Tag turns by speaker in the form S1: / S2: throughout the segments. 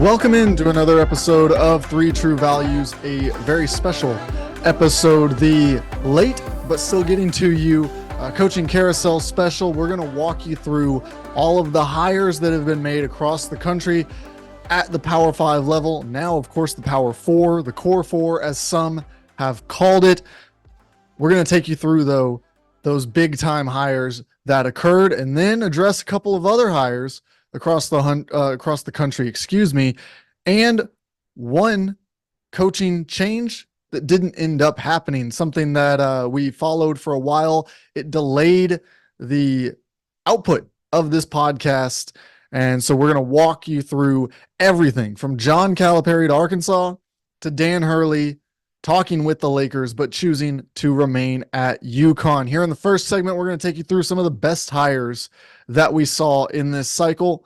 S1: Welcome into another episode of Three True Values, a very special episode, the late but still getting to you coaching carousel special. We're going to walk you through all of the hires that have been made across the country at the Power 5 level. Now, of course, the Power 4, the Core 4, as some have called it. We're going to take you through, though, those big time hires that occurred and then address a couple of other hires across the country, and one coaching change that didn't end up happening, something that we followed for a while. It delayed the output of this podcast, and so we're going to walk you through everything from John Calipari to Arkansas to Dan Hurley talking with the Lakers, but choosing to remain at UConn. Here in the first segment, we're going to take you through some of the best hires that we saw in this cycle.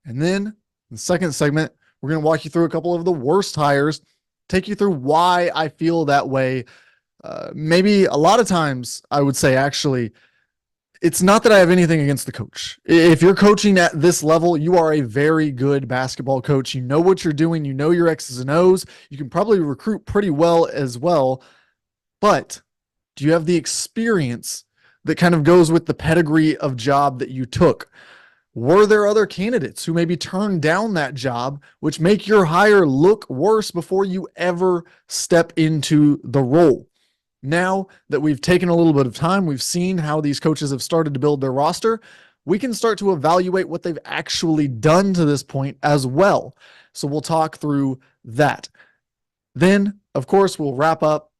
S1: And then in the second segment, we're going to walk you through a couple of the worst hires, take you through why I feel that way. Maybe a lot of times I would say, actually, it's not that I have anything against the coach. If you're coaching at this level, you are a very good basketball coach. You know what you're doing. You know your X's and O's. You can probably recruit pretty well as well. But do you have the experience that kind of goes with the pedigree of job that you took? Were there other candidates who maybe turned down that job, which make your hire look worse before you ever step into the role? Now that we've taken a little bit of time, we've seen how these coaches have started to build their roster, we can start to evaluate what they've actually done to this point as well. So we'll talk through that. Then, of course, we'll wrap up,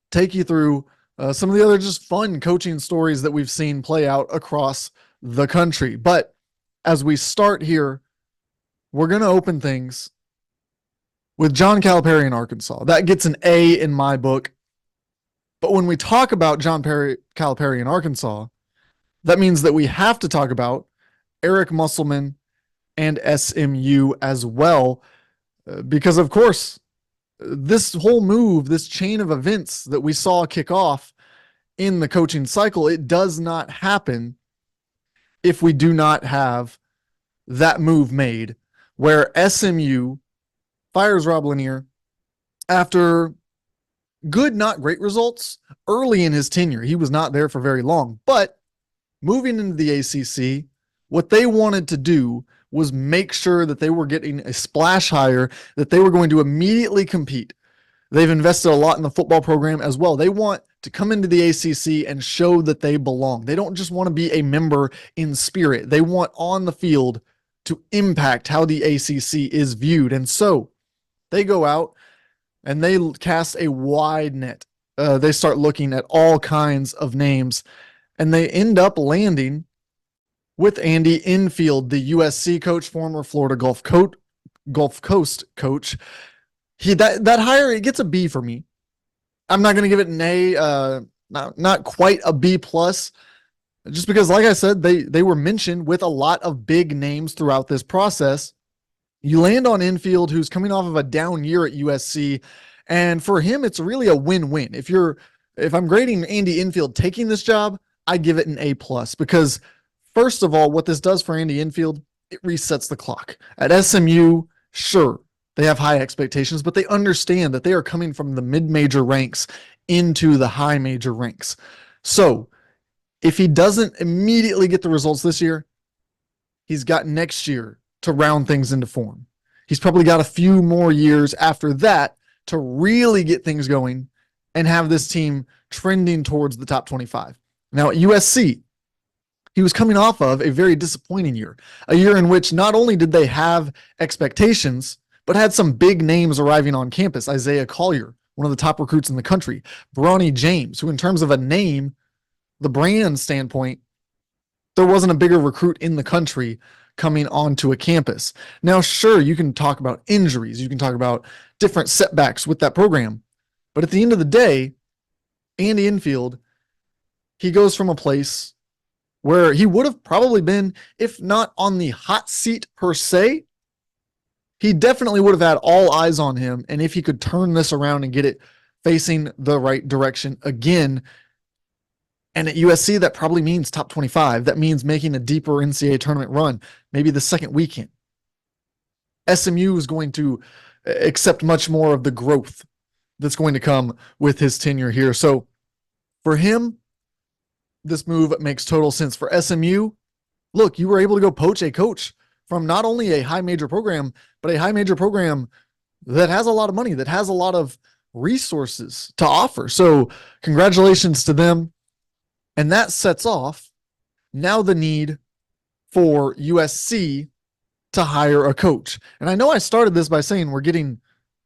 S1: take you through some of the other just fun coaching stories that we've seen play out across the country. But as we start here, we're going to open things with John Calipari in Arkansas. That gets an A in my book. But when we talk about John Calipari in Arkansas, that means that we have to talk about Eric Musselman and SMU as well. Because, of course, this whole move, this chain of events that we saw kick off in the coaching cycle, it does not happen if we do not have that move made where SMU fires Rob Lanier after good, not great results early in his tenure. He was not there for very long, but moving into the ACC, what they wanted to do was make sure that they were getting a splash hire, that they were going to immediately compete. They've invested a lot in the football program as well. They want to come into the ACC and show that they belong. They don't just want to be a member in spirit. They want on the field to impact how the ACC is viewed. And so they go out and they cast a wide net. They start looking at all kinds of names, and they end up landing with Andy Enfield, the USC coach, former Florida Gulf Coast coach. That hire, it gets a B for me. I'm not going to give it an A, not quite a B plus, just because, like I said, they were mentioned with a lot of big names throughout this process. You land on Enfield, who's coming off of a down year at USC, and for him, it's really a win-win. If I'm grading Andy Enfield taking this job, I give it an A plus, because first of all, what this does for Andy Enfield, it resets the clock. At SMU, sure, they have high expectations, but they understand that they are coming from the mid-major ranks into the high major ranks. So if he doesn't immediately get the results this year, he's got next year to round things into form. He's probably got a few more years after that to really get things going and have this team trending towards the top 25. Now at USC, he was coming off of a very disappointing year, a year in which not only did they have expectations, but had some big names arriving on campus. Isaiah Collier, one of the top recruits in the country. Bronny James, who in terms of a name, the brand standpoint, there wasn't a bigger recruit in the country coming onto a campus. Now, sure, you can talk about injuries. You can talk about different setbacks with that program. But at the end of the day, Andy Enfield, he goes from a place where he would have probably been, if not on the hot seat per se, he definitely would have had all eyes on him. And if he could turn this around and get it facing the right direction again, and at USC, that probably means top 25. That means making a deeper NCAA tournament run, maybe the second weekend. SMU is going to accept much more of the growth that's going to come with his tenure here. So for him, this move makes total sense. For SMU, look, you were able to go poach a coach from not only a high major program, but a high major program that has a lot of money, that has a lot of resources to offer. So congratulations to them. And that sets off now the need for USC to hire a coach. And I know I started this by saying we're getting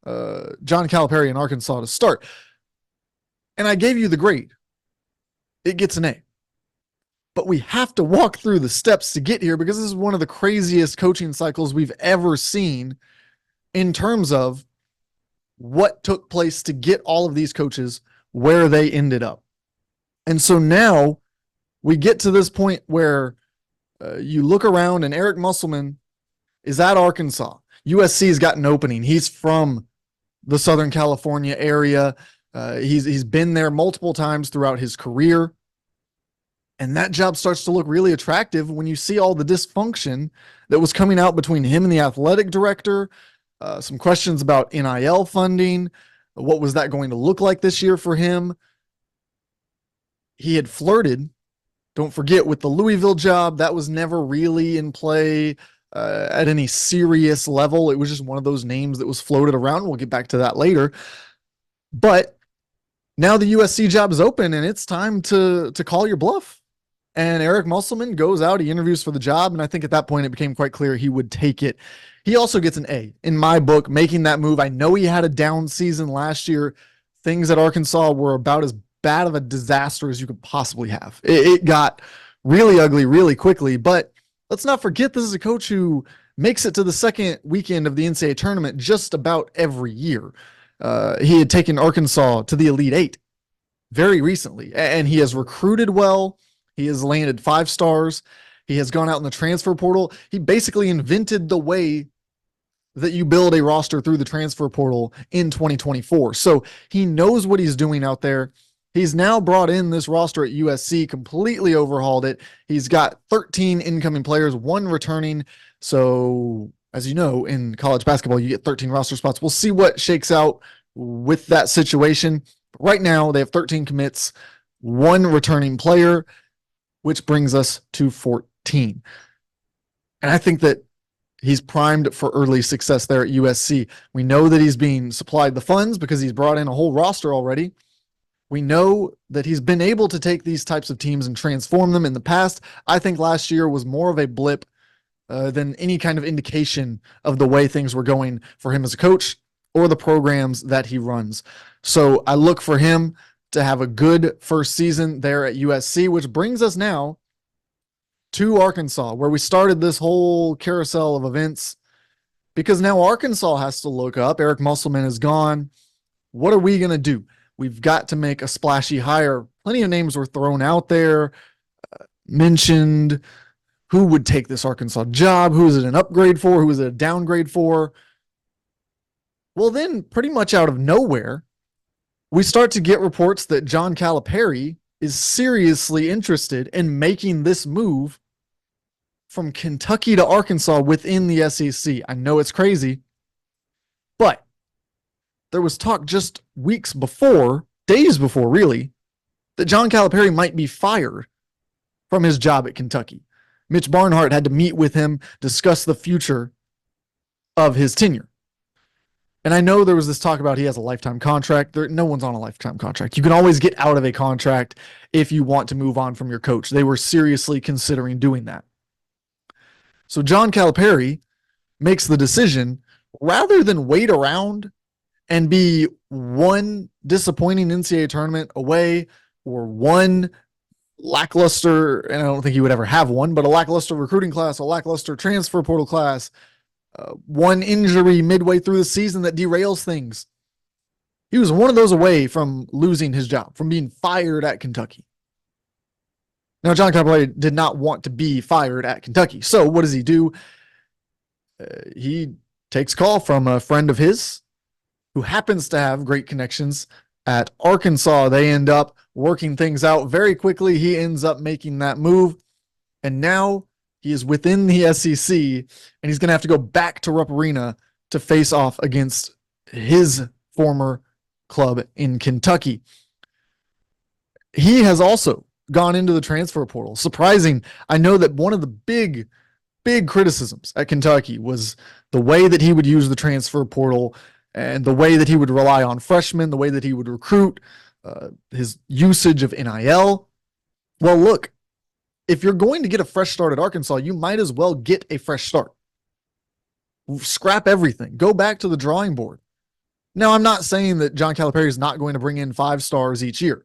S1: John Calipari in Arkansas to start. And I gave you the grade. It gets an A. But we have to walk through the steps to get here because this is one of the craziest coaching cycles we've ever seen in terms of what took place to get all of these coaches where they ended up. And so now we get to this point where you look around and Eric Musselman is at Arkansas. USC's got an opening. He's from the Southern California area. He's been there multiple times throughout his career. And that job starts to look really attractive when you see all the dysfunction that was coming out between him and the athletic director, some questions about NIL funding. What was that going to look like this year for him? He had flirted, don't forget, with the Louisville job. That was never really in play at any serious level. It was just one of those names that was floated around. We'll get back to that later. But now the USC job is open and it's time to call your bluff. And Eric Musselman goes out, he interviews for the job, and I think at that point it became quite clear he would take it. He also gets an A in my book, making that move. I know he had a down season last year. Things at Arkansas were about as bad of a disaster as you could possibly have. It got really ugly really quickly, but let's not forget this is a coach who makes it to the second weekend of the NCAA tournament just about every year. He had taken Arkansas to the Elite Eight very recently, and he has recruited well. He has landed 5 stars. He has gone out in the transfer portal. He basically invented the way that you build a roster through the transfer portal in 2024. So he knows what he's doing out there. He's now brought in this roster at USC, completely overhauled it. He's got 13 incoming players, 1 returning. So as you know, in college basketball, you get 13 roster spots. We'll see what shakes out with that situation. Right now, they have 13 commits, 1 returning player, which brings us to 14. And I think that he's primed for early success there at USC. We know that he's being supplied the funds because he's brought in a whole roster already. We know that he's been able to take these types of teams and transform them in the past. I think last year was more of a blip than any kind of indication of the way things were going for him as a coach or the programs that he runs. So I look for him to have a good first season there at USC, which brings us now to Arkansas, where we started this whole carousel of events, because now Arkansas has to look up. Eric Musselman is gone. What are we going to do? We've got to make a splashy hire. Plenty of names were thrown out there, mentioned who would take this Arkansas job, who is it an upgrade for, who is it a downgrade for. Well, then pretty much out of nowhere, we start to get reports that John Calipari is seriously interested in making this move from Kentucky to Arkansas within the SEC. I know it's crazy, but there was talk just weeks before, days before really, that John Calipari might be fired from his job at Kentucky. Mitch Barnhart had to meet with him, discuss the future of his tenure. And I know there was this talk about he has a lifetime contract. No one's on a lifetime contract. You can always get out of a contract if you want to move on from your coach. They were seriously considering doing that. So John Calipari makes the decision, rather than wait around and be one disappointing NCAA tournament away or one lackluster, and I don't think he would ever have one, but a lackluster recruiting class, a lackluster transfer portal class, one injury midway through the season that derails things. He was one of those away from losing his job, from being fired at Kentucky. Now, John Calipari did not want to be fired at Kentucky. So what does he do? He takes call from a friend of his who happens to have great connections at Arkansas. They end up working things out very quickly. He ends up making that move. And now He is within the SEC, and he's going to have to go back to Rupp Arena to face off against his former club in Kentucky. He has also gone into the transfer portal. Surprising. I know that one of the big criticisms at Kentucky was the way that he would use the transfer portal and the way that he would rely on freshmen, the way that he would recruit, his usage of NIL. Well, look, if you're going to get a fresh start at Arkansas, you might as well get a fresh start. Scrap everything. Go back to the drawing board. Now, I'm not saying that John Calipari is not going to bring in 5 stars each year.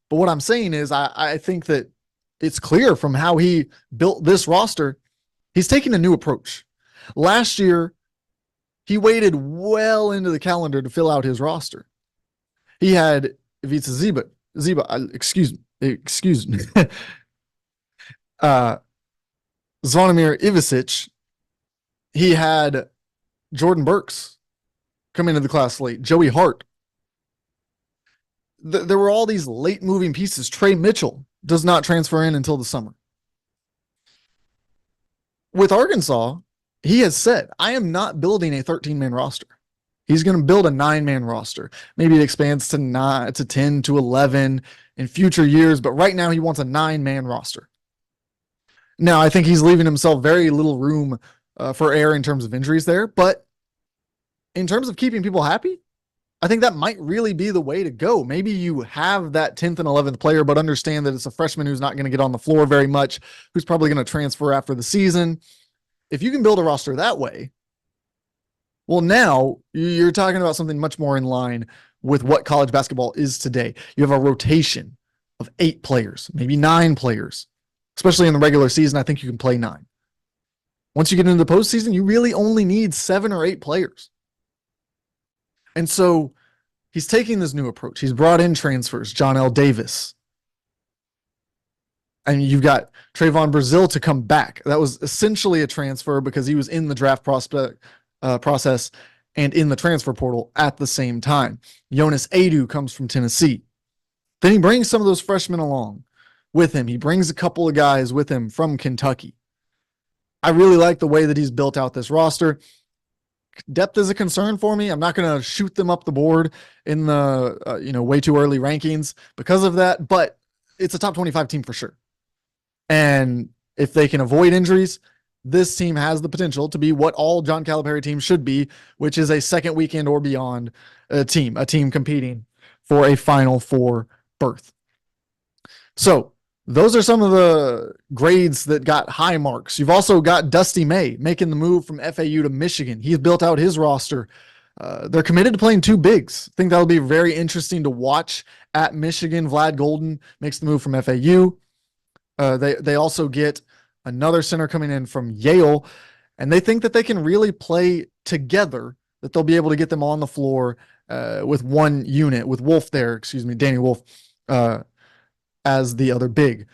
S1: But what I'm saying is I think that it's clear from how he built this roster, he's taking a new approach. Last year, he waited well into the calendar to fill out his roster. He had Ivica excuse me, Zvonimir Ivicic. He had Jordan Burks come into the class late, Joey Hart. There were all these late moving pieces. Trey Mitchell does not transfer in until the summer. With Arkansas, he has said, I am not building a 13-man roster. He's going to build a 9-man roster. Maybe it expands to 9 to 10 to 11 in future years, but right now he wants a 9-man roster. Now, I think he's leaving himself very little room for error in terms of injuries there, but in terms of keeping people happy, I think that might really be the way to go. Maybe you have that 10th and 11th player, but understand that it's a freshman who's not going to get on the floor very much, who's probably going to transfer after the season. If you can build a roster that way, well, now you're talking about something much more in line with what college basketball is today. You have a rotation of 8 players, maybe 9 players, especially in the regular season. I think you can play 9. Once you get into the postseason, you really only need 7 or 8 players. And so he's taking this new approach. He's brought in transfers, John L. Davis. And you've got Trayvon Brazil to come back. That was essentially a transfer because he was in the draft process and in the transfer portal at the same time. Jonas Adu comes from Tennessee. Then he brings some of those freshmen along with him. He brings a couple of guys with him from Kentucky. I really like the way that he's built out this roster. Depth is a concern for me. I'm not going to shoot them up the board in the way too early rankings because of that, but it's a top 25 team for sure. And if they can avoid injuries, this team has the potential to be what all John Calipari teams should be, which is a second weekend or beyond a team competing for a Final Four berth. So those are some of the grades that got high marks. You've also got Dusty May making the move from FAU to Michigan. He's built out his roster. They're committed to playing 2 bigs. I think that'll be very interesting to watch at Michigan. Vlad Golden makes the move from FAU. They also get another center coming in from Yale, and they think that they can really play together, that they'll be able to get them on the floor with one unit, with Danny Wolf, as the other big.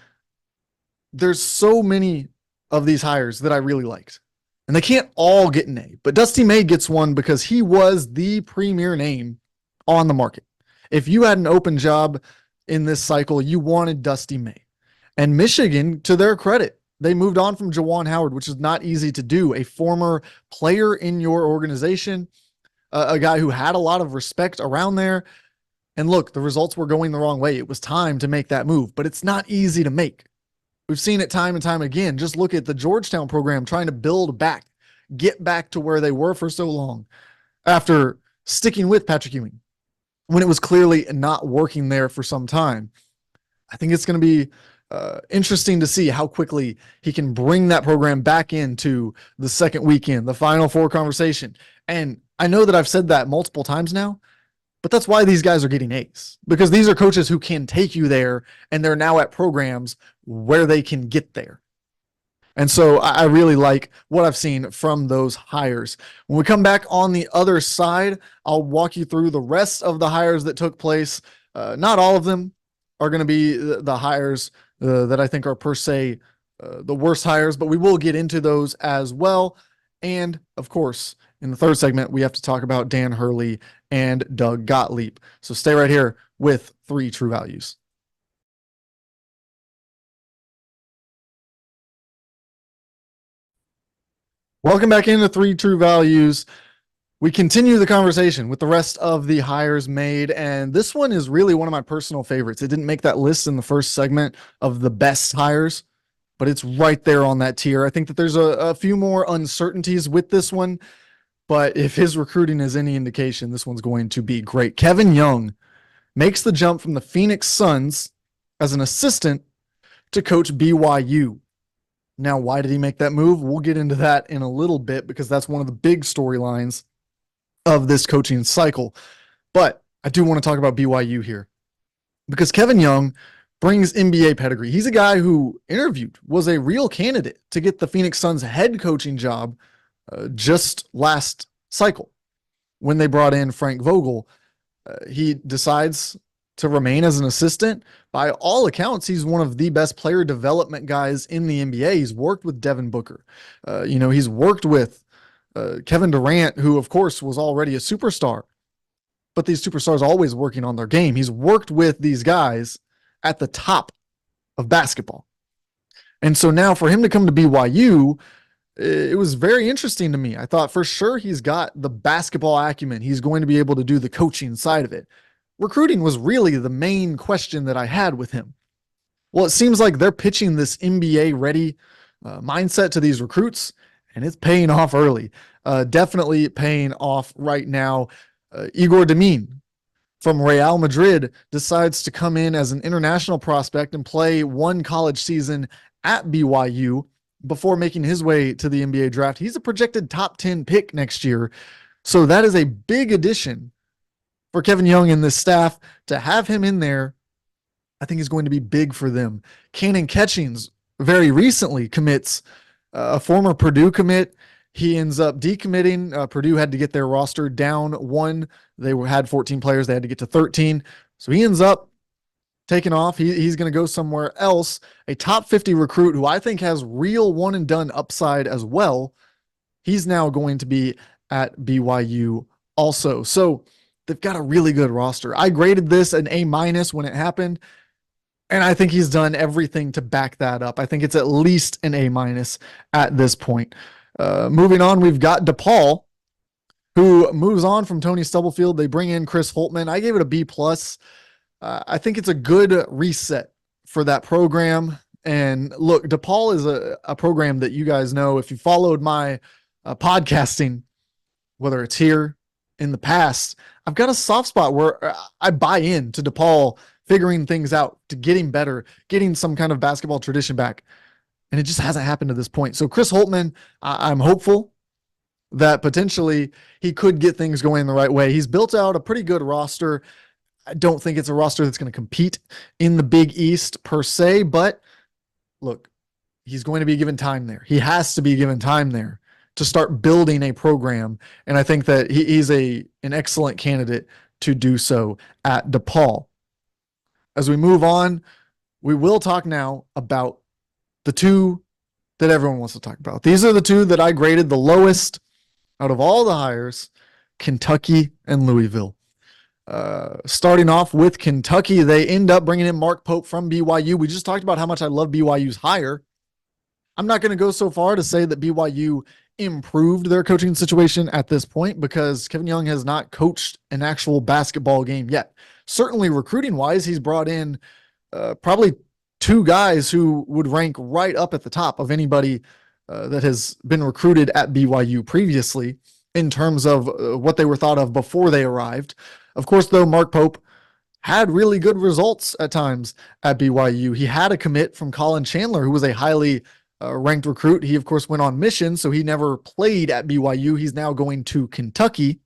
S1: There's so many of these hires that I really liked, and they can't all get an A, but Dusty May gets one because he was the premier name on the market. If you had an open job in this cycle, you wanted Dusty May. And Michigan, to their credit, they moved on from Jawan Howard, which is not easy to do. A former player in your organization, a guy who had a lot of respect around there. And look, the results were going the wrong way. It was time to make that move, but it's not easy to make. We've seen it time and time again. Just look at the Georgetown program trying to build back, get back to where they were for so long after sticking with Patrick Ewing when it was clearly not working there for some time. I think it's going to be interesting to see how quickly he can bring that program back into the second weekend, the Final Four conversation. And I know that I've said that multiple times now, but that's why these guys are getting A's, because these are coaches who can take you there, and they're now at programs where they can get there. And so I really like what I've seen from those hires. When we come back on the other side, I'll walk you through the rest of the hires that took place. Not all of them are going to be the hires that I think are per se the worst hires, but we will get into those as well. And of course, in the third segment, we have to talk about Dan Hurley and Doug Gottlieb. So stay right here with 3 True Values. Welcome back into Three True Values. We continue the conversation with the rest of the hires made, and this one is really one of my personal favorites. It didn't make that list in the first segment of the best hires, but it's right there on that tier. I think that there's a few more uncertainties with this one, but if his recruiting is any indication, this one's going to be great. Kevin Young makes the jump from the Phoenix Suns as an assistant to coach BYU. Now, why did he make that move? We'll get into that in a little bit because that's one of the big storylines of this coaching cycle. But I do want to talk about BYU here because Kevin Young brings NBA pedigree. He's a guy who interviewed, was a real candidate to get the Phoenix Suns head coaching job just last cycle when they brought in Frank Vogel. He decides to remain as an assistant. By all accounts, he's one of the best player development guys in the NBA. He's worked with Devin Booker. He's worked with Kevin Durant, who, of course, was already a superstar. But these superstars are always working on their game. He's worked with these guys at the top of basketball. And so now for him to come to BYU, it was very interesting to me. I thought for sure he's got the basketball acumen. He's going to be able to do the coaching side of it. Recruiting was really the main question that I had with him. Well, it seems like they're pitching this NBA ready mindset to these recruits, and it's paying off early. Definitely paying off right now. Igor Demin from Real Madrid decides to come in as an international prospect and play one college season at BYU before making his way to the NBA draft. He's a projected top 10 pick next year. So that is a big addition for Kevin Young and this staff. To have him in there, I think is going to be big for them. Cannon Catchings very recently commits, a former Purdue commit. He ends up decommitting. Purdue had to get their roster down one. They had 14 players. They had to get to 13. So he ends up taking off. He's going to go somewhere else. A top 50 recruit who I think has real one and done upside as well. He's now going to be at BYU also. So they've got a really good roster. I graded this an A- when it happened, and I think he's done everything to back that up. I think it's at least an A- at this point. Moving on, we've got DePaul, who moves on from Tony Stubblefield. They bring in Chris Holtmann. I gave it a B+. I think it's a good reset for that program. And look, DePaul is a program that you guys know. If you followed my podcasting, whether it's here, in the past, I've got a soft spot where I buy into DePaul figuring things out, to getting better, getting some kind of basketball tradition back. And it just hasn't happened to this point. So Chris Holtmann, I'm hopeful that potentially he could get things going the right way. He's built out a pretty good roster. I don't think it's a roster that's going to compete in the Big East per se, but look, he's going to be given time there. He has to be given time there to start building a program. And I think that he's an excellent candidate to do so at DePaul. As we move on, we will talk now about the two that everyone wants to talk about. These are the two that I graded the lowest out of all the hires, Kentucky and Louisville. Starting off with Kentucky, they end up bringing in Mark Pope from BYU. We just talked about how much I love BYU's hire. I'm not going to go so far to say that BYU improved their coaching situation at this point because Kevin Young has not coached an actual basketball game yet. Certainly recruiting wise, he's brought in probably two guys who would rank right up at the top of anybody that has been recruited at BYU previously in terms of what they were thought of before they arrived. Of course, though, Mark Pope had really good results at times at BYU. He had a commit from Colin Chandler, who was a highly ranked recruit. He, of course, went on mission, so he never played at BYU. He's now going to Kentucky.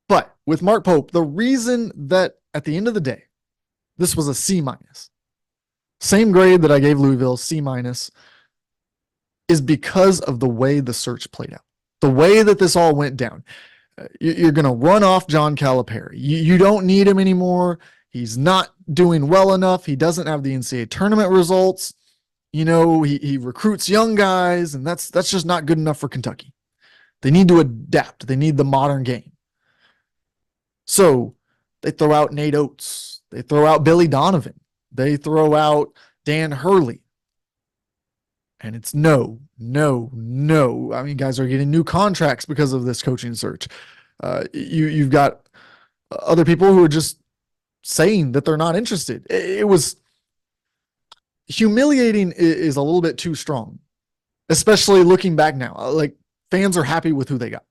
S1: But with Mark Pope, the reason that at the end of the day, this was a C-, same grade that I gave Louisville, C-, is because of the way the search played out, the way that this all went down. You're going to run off John Calipari. You don't need him anymore. He's not doing well enough. He doesn't have the NCAA tournament results. He recruits young guys, and that's just not good enough for Kentucky. They need to adapt. They need the modern game. So they throw out Nate Oates. They throw out Billy Donovan. They throw out Dan Hurley. And it's no, No. I mean, guys are getting new contracts because of this coaching search. You've got other people who are just saying that they're not interested. It was humiliating is a little bit too strong, especially looking back now. Like, fans are happy with who they got.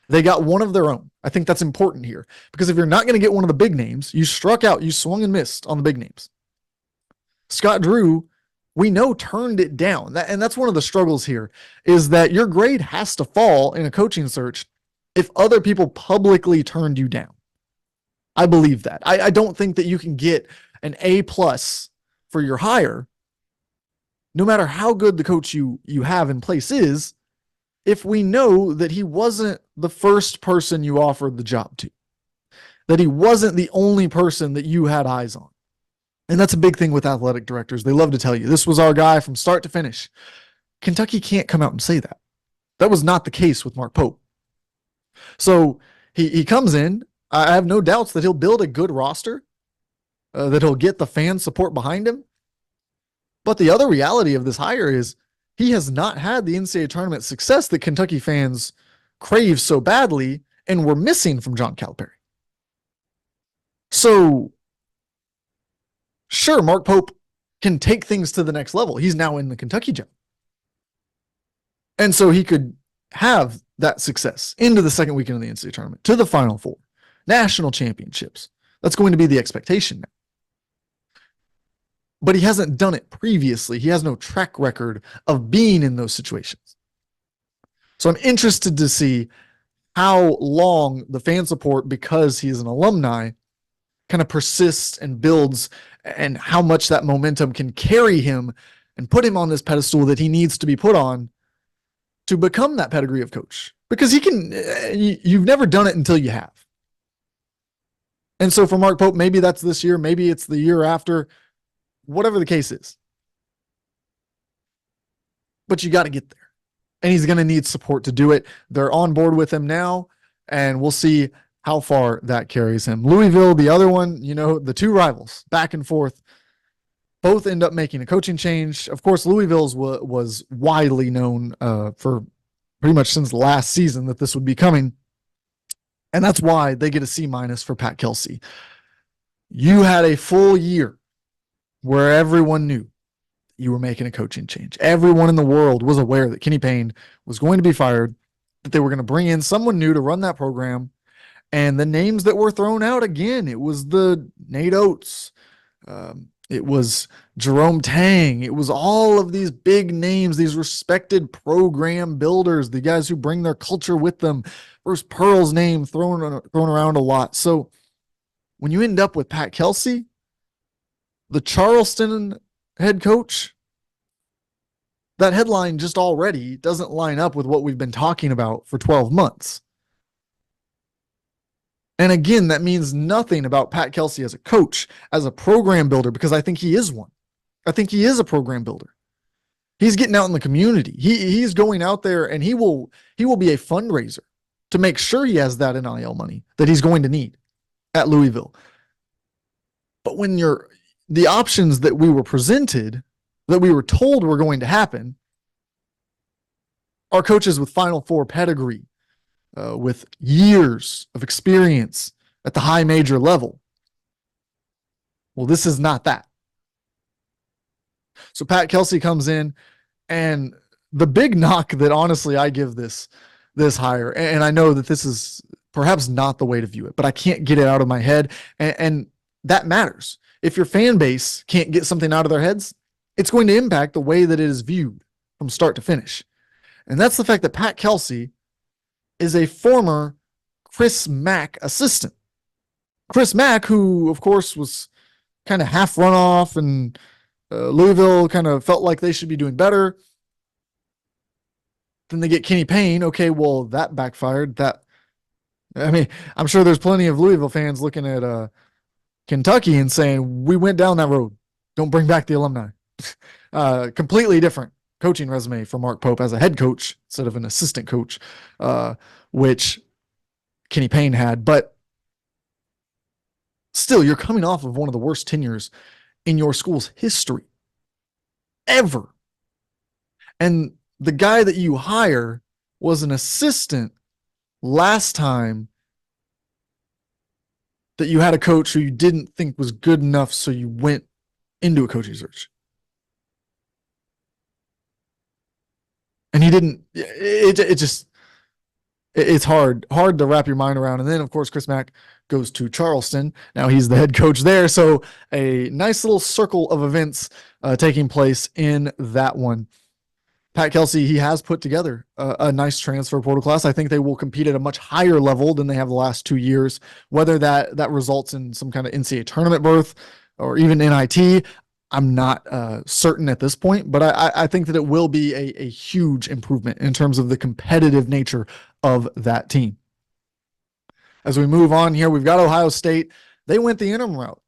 S1: They got one of their own. I think that's important here, because if you're not going to get one of the big names, you struck out, you swung and missed on the big names. Scott Drew, we know, turned it down. And that's one of the struggles here, is that your grade has to fall in a coaching search if other people publicly turned you down. I believe that. I don't think that you can get an A+ for your hire, no matter how good the coach you have in place is, if we know that he wasn't the first person you offered the job to, that he wasn't the only person that you had eyes on. And that's a big thing with athletic directors. They love to tell you, this was our guy from start to finish. Kentucky can't come out and say that. That was not the case with Mark Pope. So he comes in. I have no doubts that he'll build a good roster, that he'll get the fan support behind him. But the other reality of this hire is he has not had the NCAA tournament success that Kentucky fans crave so badly and were missing from John Calipari. So, sure, Mark Pope can take things to the next level. He's now in the Kentucky job. And so he could have that success into the second weekend of the NCAA tournament, to the Final Four, national championships. That's going to be the expectation now. But he hasn't done it previously. He has no track record of being in those situations. So I'm interested to see how long the fan support, because he's an alumni, kind of persists and builds, and how much that momentum can carry him and put him on this pedestal that he needs to be put on to become that pedigree of coach. Because he can, you've never done it until you have. And so for Mark Pope, maybe that's this year, maybe it's the year after, whatever the case is. But you got to get there. And he's going to need support to do it. They're on board with him now, and we'll see how far that carries him. Louisville, the other one, the two rivals, back and forth, both end up making a coaching change. Of course, Louisville's was widely known for pretty much since last season that this would be coming. And that's why they get a C- for Pat Kelsey. You had a full year where everyone knew you were making a coaching change. Everyone in the world was aware that Kenny Payne was going to be fired, that they were going to bring in someone new to run that program. And the names that were thrown out, again, it was the Nate Oates. It was Jerome Tang. It was all of these big names, these respected program builders, the guys who bring their culture with them. Bruce Pearl's name thrown around a lot. So when you end up with Pat Kelsey, the Charleston head coach, that headline just already doesn't line up with what we've been talking about for 12 months. And again, that means nothing about Pat Kelsey as a coach, as a program builder, because I think he is one. I think he is a program builder. He's getting out in the community. He's going out there, and he will be a fundraiser to make sure he has that NIL money that he's going to need at Louisville. But when the options that we were presented, that we were told were going to happen, are coaches with Final Four pedigree, with years of experience at the high major level. Well, this is not that. So Pat Kelsey comes in, and the big knock that honestly I give this hire, and I know that this is perhaps not the way to view it, but I can't get it out of my head, and that matters. If your fan base can't get something out of their heads, it's going to impact the way that it is viewed from start to finish. And that's the fact that Pat Kelsey is a former Chris Mack assistant. Chris Mack, who, of course, was kind of half runoff, and Louisville kind of felt like they should be doing better. Then they get Kenny Payne. Okay, well, that backfired. I'm sure there's plenty of Louisville fans looking at Kentucky and saying, we went down that road. Don't bring back the alumni. Completely different coaching resume for Mark Pope as a head coach instead of an assistant coach, which Kenny Payne had. But still, you're coming off of one of the worst tenures in your school's history ever. And the guy that you hire was an assistant last time that you had a coach who you didn't think was good enough, so you went into a coaching search. And he didn't, it just, it's hard to wrap your mind around. And then, of course, Chris Mack goes to Charleston. Now he's the head coach there. So a nice little circle of events taking place in that one. Pat Kelsey, he has put together a nice transfer portal class. I think they will compete at a much higher level than they have the last 2 years. Whether that results in some kind of NCAA tournament berth or even NIT, I'm not certain at this point, but I think that it will be a huge improvement in terms of the competitive nature of that team. As we move on here, we've got Ohio State. They went the interim route.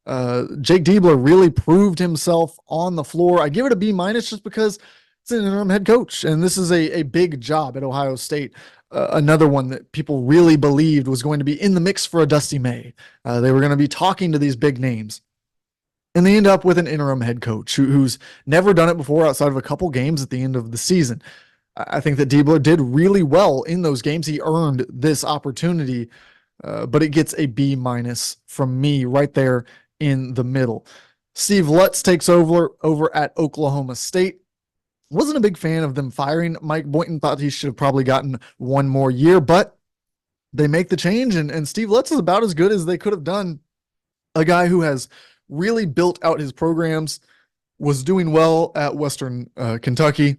S1: Jake Diebler really proved himself on the floor. I give it a B- just because it's an interim head coach, and this is a big job at Ohio State. Another one that people really believed was going to be in the mix for a Dusty May. They were going to be talking to these big names. And they end up with an interim head coach who's never done it before outside of a couple games at the end of the season. I think that Diebler did really well in those games. He earned this opportunity, but it gets a B- from me right there in the middle. Steve Lutz takes over at Oklahoma State. Wasn't a big fan of them firing Mike Boynton. Thought he should have probably gotten one more year, but they make the change, and Steve Lutz is about as good as they could have done. A guy who has really built out his programs, was doing well at Western Kentucky.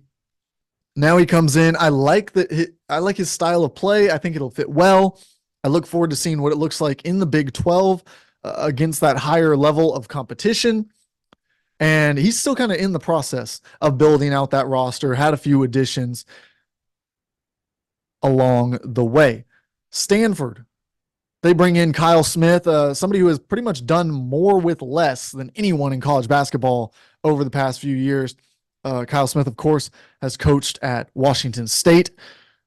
S1: Now he comes in. I like his style of play. I think it'll fit well. I look forward to seeing what it looks like in the Big 12 against that higher level of competition. And he's still kind of in the process of building out that roster, had a few additions along the way. Stanford, they bring in Kyle Smith, somebody who has pretty much done more with less than anyone in college basketball over the past few years. Kyle Smith, of course, has coached at Washington State.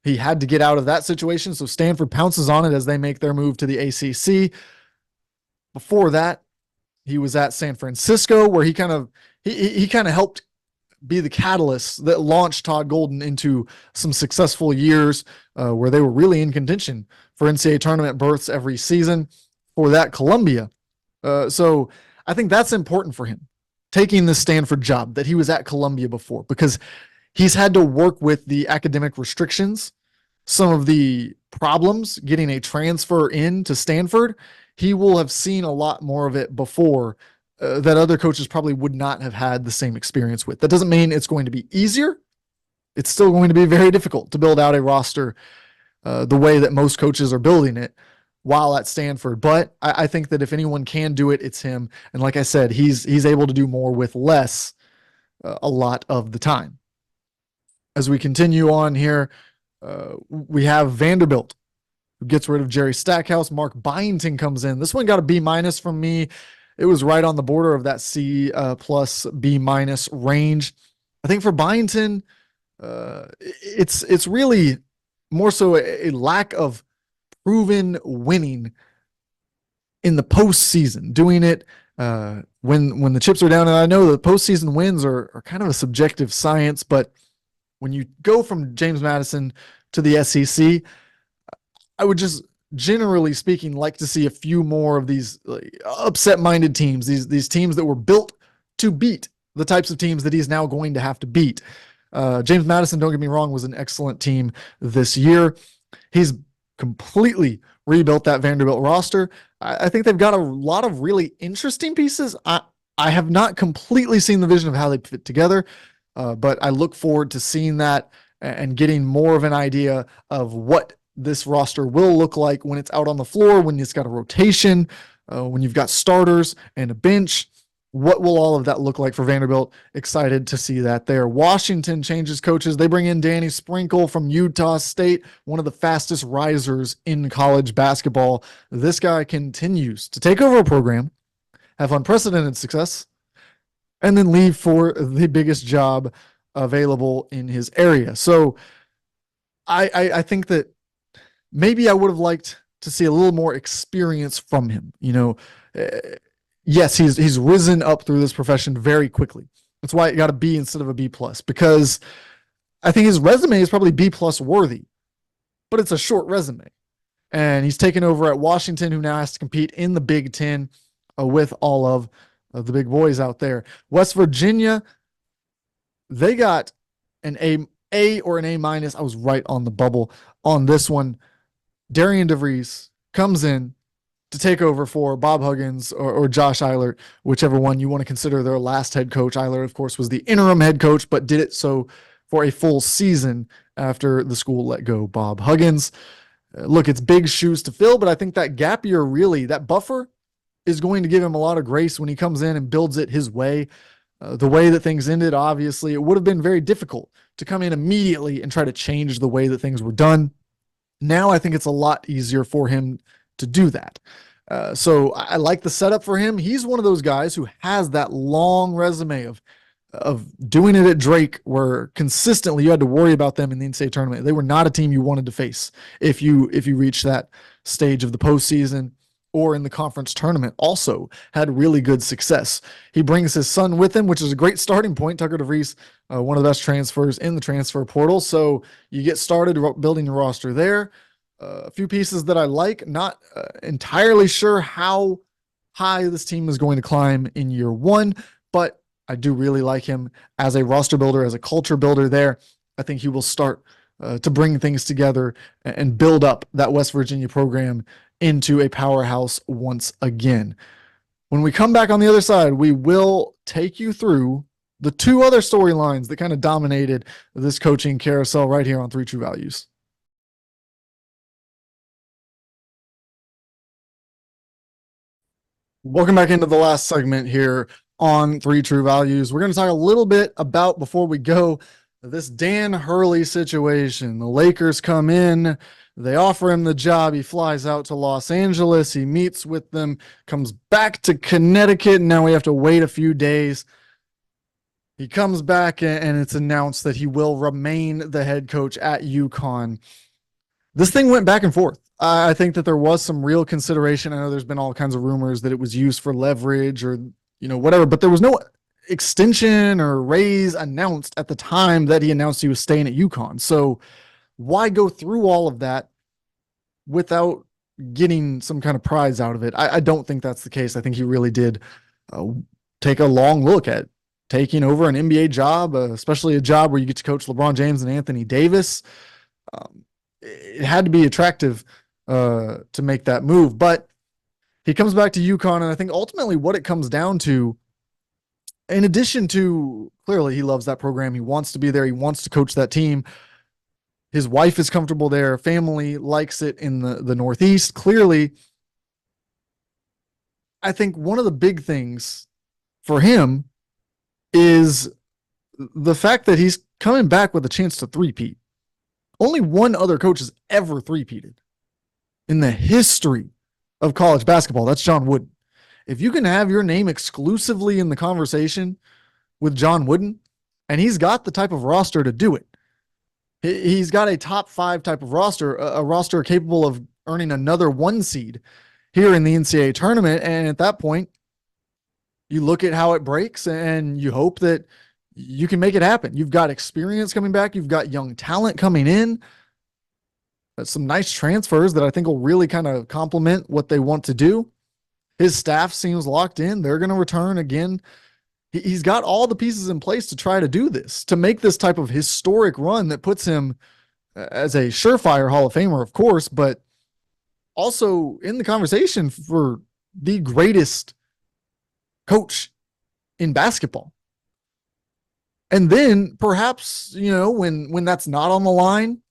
S1: He had to get out of that situation, so Stanford pounces on it as they make their move to the ACC. Before that, he was at San Francisco, where he kind of helped be the catalyst that launched Todd Golden into some successful years where they were really in contention for NCAA tournament berths every season. For that, Columbia. So I think that's important for him, taking the Stanford job, that he was at Columbia before, because he's had to work with the academic restrictions, some of the problems getting a transfer in to Stanford. He will have seen a lot more of it before that other coaches probably would not have had the same experience with. That doesn't mean it's going to be easier. It's still going to be very difficult to build out a roster the way that most coaches are building it while at Stanford. But I think that if anyone can do it, it's him. And like I said, he's able to do more with less a lot of the time. As we continue on here, we have Vanderbilt, who gets rid of Jerry Stackhouse. Mark Byington comes in. This one got a B- from me. It was right on the border of that C plus B- range. I think for Byington, it's really more so a lack of proven winning in the postseason, doing it when the chips are down. And I know the postseason wins are kind of a subjective science, but when you go from James Madison to the SEC, I would just, generally speaking, like to see a few more of these upset-minded teams, these teams that were built to beat the types of teams that he's now going to have to beat. James Madison, don't get me wrong, was an excellent team this year. He's completely rebuilt that Vanderbilt roster. I think they've got a lot of really interesting pieces. I have not completely seen the vision of how they fit together, but I look forward to seeing that and getting more of an idea of what this roster will look like when it's out on the floor, when it's got a rotation, when you've got starters and a bench. What will all of that look like for Vanderbilt? Excited to see that there. Washington changes coaches. They bring in Danny Sprinkle from Utah State, one of the fastest risers in college basketball. This guy continues to take over a program, have unprecedented success, and then leave for the biggest job available in his area. So I think that maybe I would have liked to see a little more experience from him. Yes, he's risen up through this profession very quickly. That's why it got a B instead of a B+, because I think his resume is probably B plus worthy, but it's a short resume. And he's taken over at Washington, who now has to compete in the Big Ten with all of the big boys out there. West Virginia, they got an A or an A minus. I was right on the bubble on this one. Darian DeVries comes in to take over for Bob Huggins or Josh Eilert, whichever one you want to consider their last head coach. Eilert, of course, was the interim head coach, but did it so for a full season after the school let go Bob Huggins. Look, it's big shoes to fill, but I think that gap year really, that buffer is going to give him a lot of grace when he comes in and builds it his way. The way that things ended, obviously, it would have been very difficult to come in immediately and try to change the way that things were done. Now I think it's a lot easier for him to do that. So I like the setup for him. He's one of those guys who has that long resume of doing it at Drake, where consistently you had to worry about them in the NCAA tournament. They were not a team you wanted to face if you reach that stage of the postseason or in the conference tournament. Also had really good success. He brings his son with him, which is a great starting point. Tucker DeVries, one of the best transfers in the transfer portal. So you get started building your roster there. A few pieces that I like, not entirely sure how high this team is going to climb in year one, but I do really like him as a roster builder, as a culture builder there. I think he will start to bring things together and build up that West Virginia program into a powerhouse once again. When we come back on the other side, we will take you through the two other storylines that kind of dominated this coaching carousel right here on Three True Values. Welcome back into the last segment here on Three True Values. We're going to talk a little bit about, before we go, this Dan Hurley situation. The Lakers come in, they offer him the job. He flies out to Los Angeles. He meets with them, comes back to Connecticut. And now we have to wait a few days. He comes back and it's announced that he will remain the head coach at UConn. This thing went back and forth. I think that there was some real consideration. I know there's been all kinds of rumors that it was used for leverage or, whatever, but there was no extension or raise announced at the time that he announced he was staying at UConn. So why go through all of that without getting some kind of prize out of it? I don't think that's the case. I think he really did take a long look at taking over an NBA job, especially a job where you get to coach LeBron James and Anthony Davis. It had to be attractive to make that move, but he comes back to UConn. And I think ultimately what it comes down to, in addition to clearly he loves that program, he wants to be there, he wants to coach that team. His wife is comfortable there. Family likes it in the Northeast. Clearly, I think one of the big things for him is the fact that he's coming back with a chance to three-peat. Only one other coach has ever three-peated in the history of college basketball. That's John Wooden. If you can have your name exclusively in the conversation with John Wooden, and he's got the type of roster to do it. He's got a top 5 type of roster, a roster capable of earning another 1 seed here in the NCAA tournament. And at that point, you look at how it breaks and you hope that you can make it happen. You've got experience coming back. You've got young talent coming in. That's some nice transfers that I think will really kind of complement what they want to do. His staff seems locked in. They're going to return again. He's got all the pieces in place to try to do this, to make this type of historic run that puts him as a surefire Hall of Famer, of course, but also in the conversation for the greatest coach in basketball. And then perhaps, when that's not on the line,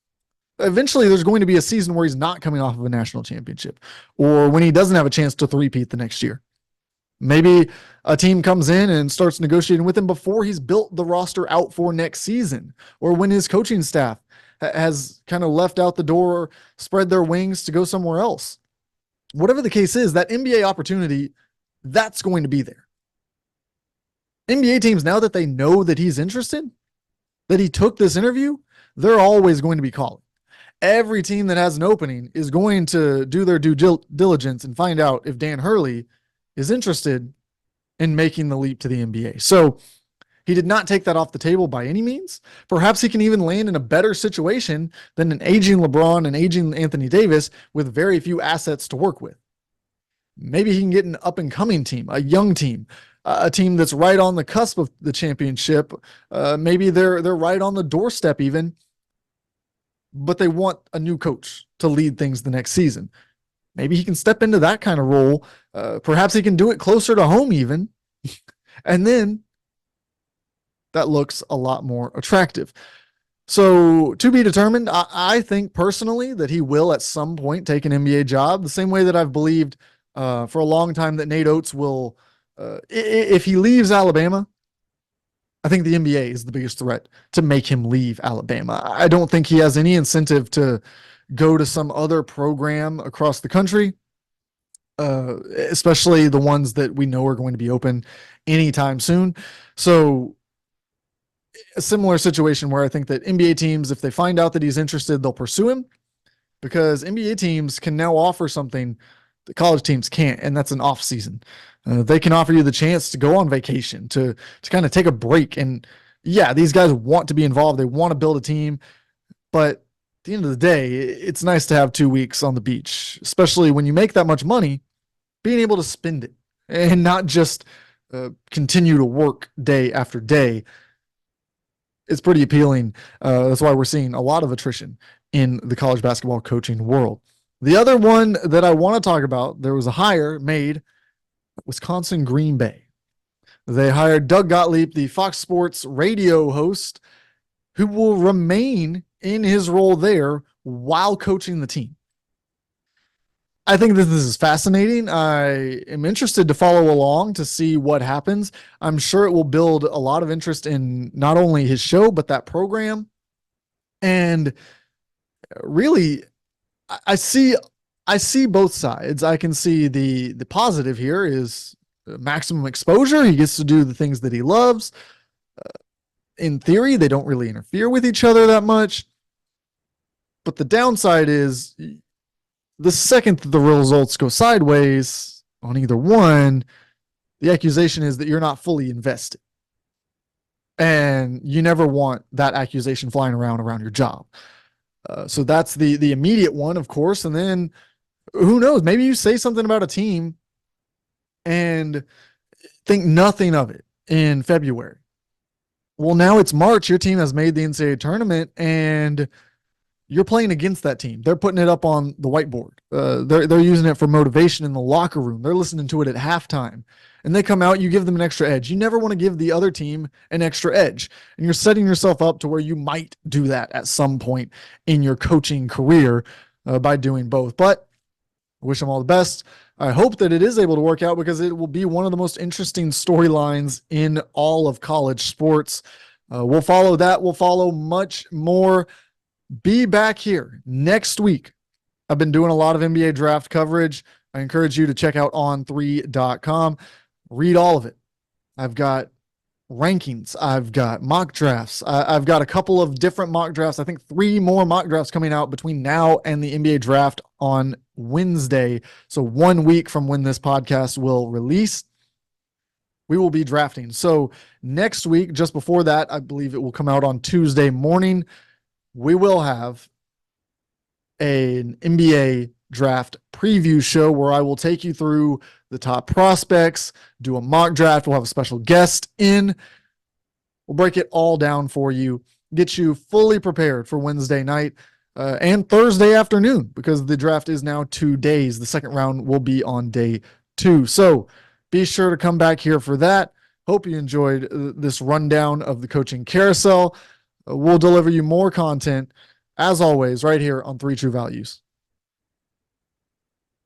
S1: eventually there's going to be a season where he's not coming off of a national championship, or when he doesn't have a chance to three-peat the next year. Maybe a team comes in and starts negotiating with him before he's built the roster out for next season, or when his coaching staff has kind of left out the door or spread their wings to go somewhere else. Whatever the case is, that NBA opportunity, that's going to be there. NBA teams, now that they know that he's interested, that he took this interview, they're always going to be calling. Every team that has an opening is going to do their due diligence and find out if Dan Hurley is interested in making the leap to the NBA. So He did not take that off the table by any means. Perhaps he can even land in a better situation than an aging LeBron and aging Anthony Davis with very few assets to work with. Maybe he can get an up-and-coming team, a young team, a team that's right on the cusp of the championship. Maybe they're right on the doorstep even, but they want a new coach to lead things the next season. Maybe he can step into that kind of role. Perhaps he can do it closer to home even. And then that looks a lot more attractive. So to be determined, I think personally that he will at some point take an NBA job, the same way that I've believed for a long time that Nate Oates will, if he leaves Alabama, I think the NBA is the biggest threat to make him leave Alabama. I don't think he has any incentive to go to some other program across the country, especially the ones that we know are going to be open anytime soon. So a similar situation where I think that NBA teams, if they find out that he's interested, they'll pursue him, because NBA teams can now offer something that college teams can't, and that's an off season. They can offer you the chance to go on vacation, to kind of take a break. And yeah, these guys want to be involved. They want to build a team, but at the end of the day, it's nice to have 2 weeks on the beach, especially when you make that much money, being able to spend it and not just continue to work day after day. It's pretty appealing. That's why we're seeing a lot of attrition in the college basketball coaching world. The other one that I want to talk about, there was a hire made, Wisconsin Green Bay. They hired Doug Gottlieb, the Fox Sports radio host, who will remain in his role there while coaching the team. I think this is fascinating. I am interested to follow along to see what happens. I'm sure it will build a lot of interest in not only his show, but that program. And really, I see both sides. I can see the positive here is maximum exposure. He gets to do the things that he loves. In theory, they don't really interfere with each other that much. But the downside is the second that the results go sideways on either one, the accusation is that you're not fully invested. And you never want that accusation flying around your job. So that's the immediate one, of course. And then who knows, maybe you say something about a team and think nothing of it in February. Well, now it's March. Your team has made the NCAA tournament and you're playing against that team. They're putting it up on the whiteboard. They're using it for motivation in the locker room. They're listening to it at halftime. And they come out, you give them an extra edge. You never want to give the other team an extra edge. And you're setting yourself up to where you might do that at some point in your coaching career by doing both. But I wish them all the best. I hope that it is able to work out, because it will be one of the most interesting storylines in all of college sports. We'll follow that. We'll follow much more. Be back here next week. I've been doing a lot of NBA draft coverage. I encourage you to check out on3.com. Read all of it. I've got rankings. I've got mock drafts. I've got a couple of different mock drafts. I think 3 more mock drafts coming out between now and the NBA draft on Wednesday. So 1 week from when this podcast will release, we will be drafting. So next week, just before that, I believe it will come out on Tuesday morning, we will have an NBA draft preview show where I will take you through the top prospects, do a mock draft. We'll have a special guest in. We'll break it all down for you, get you fully prepared for Wednesday night and Thursday afternoon, because the draft is now 2 days. The second round will be on day 2. So be sure to come back here for that. Hope you enjoyed this rundown of the coaching carousel. We'll deliver you more content, as always, right here on 3 True Values.